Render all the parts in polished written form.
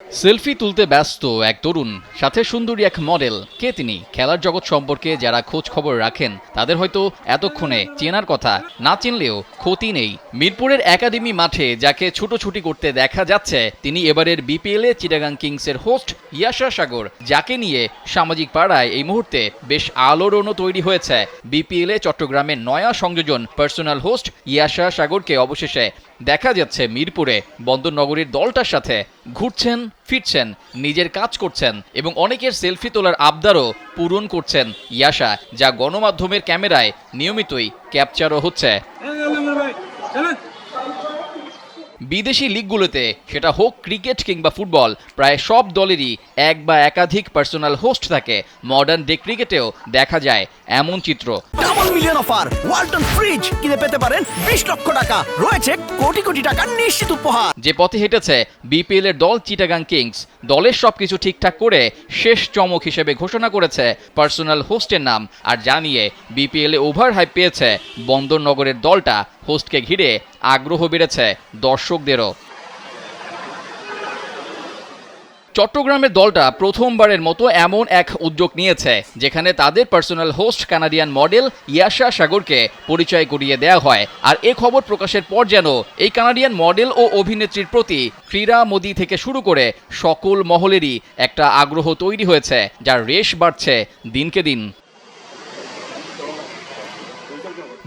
Selfie তুলতে ব্যস্ত এক তরুণ, সাথে সুন্দরী এক মডেল। কে তিনি? খেলার জগৎ সম্পর্কে যারা খোঁজ খবর রাখেন তাদের হয়তো এতক্ষণে চেনার কথা, না চিনলেও ক্ষতি নেই। মিরপুরের একাডেমি মাঠে যাকে ছুটোছুটি করতে দেখা যাচ্ছে তিনি এবারের বিপিএলে চিটাগাং কিংসের হোস্ট ইয়াশা সাগর, যাকে নিয়ে সামাজিক পাড়ায় এই মুহূর্তে বেশ আলোড়নও তৈরি হয়েছে। বিপিএলে চট্টগ্রামের নয়া সংযোজন পার্সোনাল হোস্ট ইয়াশা সাগরকে অবশেষে দেখা যাচ্ছে মিরপুরে বন্দরনগরীর দলটার সাথে ঘুরছেন, ফিরছেন, নিজের কাজ করছেন এবং অনেকের সেলফি তোলার আবদারও পূরণ করছেন ইয়াশা, যা গণমাধ্যমের ক্যামেরায় নিয়মিতই ক্যাপচারও হচ্ছে। বিদেশি লিগগুলোতে, সেটা হোক ক্রিকেট কিংবা ফুটবল, প্রায় সব দলেরই এক বা একাধিক পার্সোনাল হোস্ট থাকে। মডার্ন ডে ক্রিকেটেও দেখা যায় এমন চিত্র। Double million offer, Walton fridge কিনে পেতে পারেন 20 লক্ষ টাকা, রয়েছে কোটি কোটি টাকার নিশ্চিত উপহার। যে পথে হেঁটেছে বিপিএল এর দল চিটাগাং কিংস, দলের সবকিছু ঠিকঠাক করে শেষ চমক হিসেবে ঘোষণা করেছে পার্সোনাল হোস্টের নাম, আর জানিয়ে বিপিএল এ ওভার হাইপ পেয়েছে বন্দরনগরের দলটা। হোস্টকে ঘিরে আগ্রহ বেড়েছে দর্শকদেরও। চট্টগ্রামের দলটা প্রথমবারের মতো এমন এক উদ্যোগ নিয়েছে যেখানে তাদের পার্সোনাল হোস্ট কানাডিয়ান মডেল ইয়াশা সাগরকে পরিচয় করিয়ে দেওয়া হয়। আর এ খবর প্রকাশের পর যেন এই কানাডিয়ান মডেল ও অভিনেত্রীর প্রতি ক্রীড়া মোদি থেকে শুরু করে সকল মহলেরই একটা আগ্রহ তৈরি হয়েছে, যার রেশ বাড়ছে দিনকে দিন।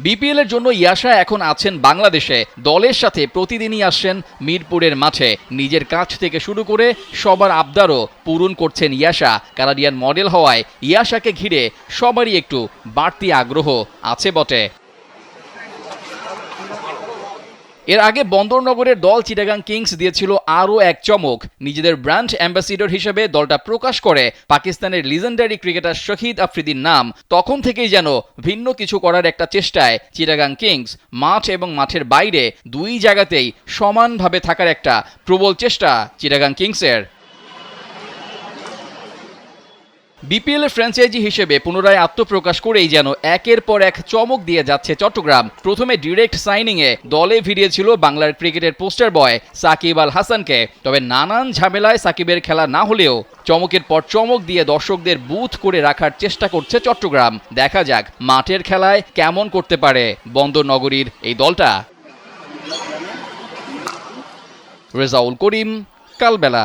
বিপিএল এর জন্য ইয়াশা এখন আছেন বাংলাদেশে। দলের সাথে প্রতিদিনই আসছেন মিরপুরের মাঠে। নিজের কাজ থেকে শুরু করে সবার আবদারও পূরণ করছেন ইয়াশা। কানাডিয়ান মডেল হওয়ায় ইয়াশাকে ঘিরে সবারই একটু বাড়তি আগ্রহ আছে বটে। এর আগে বন্দরনগরের দল চিটাগাং কিংস দিয়েছিল আরও এক চমক। নিজেদের ব্র্যান্ড অ্যাম্বাসিডর হিসেবে দলটা প্রকাশ করে পাকিস্তানের লিজেন্ডারি ক্রিকেটার শহীদ আফ্রিদির নাম। তখন থেকেই যেন ভিন্ন কিছু করার একটা চেষ্টায় চিটাগাং কিংস। মাঠ এবং মাঠের বাইরে দুই জায়গাতেই সমানভাবে থাকার একটা প্রবল চেষ্টা চিটাগাং কিংসের। বিপিএল এর ফ্র্যাঞ্চাইজি হিসেবে পুনরায় আত্মপ্রকাশ করেই যেন একের পর এক চমক দিয়ে যাচ্ছে চট্টগ্রাম। প্রথমে ডিরেক্ট সাইনিংয়ে দলে ভিড়িয়েছিল বাংলার ক্রিকেটের পোস্টার বয় সাকিব আল হাসানকে। তবে নানান ঝামেলায় সাকিবের খেলা না হলেও চমকের পর চমক দিয়ে দর্শকদের বুথ করে রাখার চেষ্টা করছে চট্টগ্রাম। দেখা যাক মাঠের খেলায় কেমন করতে পারে বন্দরনগরীর এই দলটা। রেজাউল করিম, কালবেলা।